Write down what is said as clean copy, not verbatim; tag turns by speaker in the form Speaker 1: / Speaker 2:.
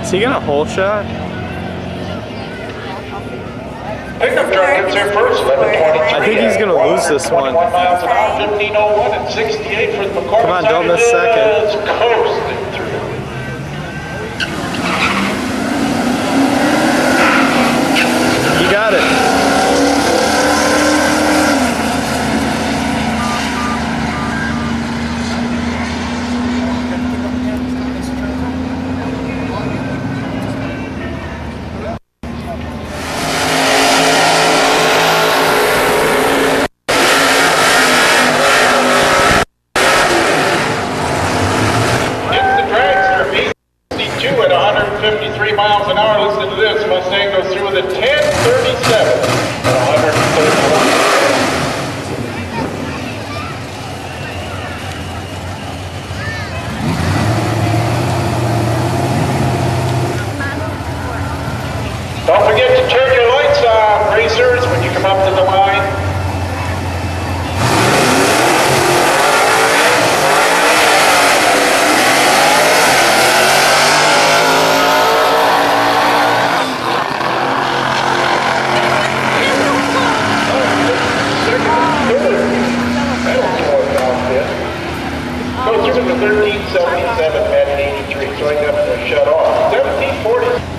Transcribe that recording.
Speaker 1: Is he gonna hole shot?
Speaker 2: Pickup truck gets there first, 11:23.
Speaker 1: I think he's gonna lose this one.
Speaker 2: 21 miles an hour, 15:01 and 68 for the McCormick.
Speaker 1: Come on, don't miss second.
Speaker 2: It's coasting through.
Speaker 1: You got it.
Speaker 2: At 153 miles an hour. Listen to this. Mustang goes through with a 10:37 at 131. Don't forget to turn your lights on, racers, when you come up to the line. Go through the 1377 at 83, so I got to shut off. 1740.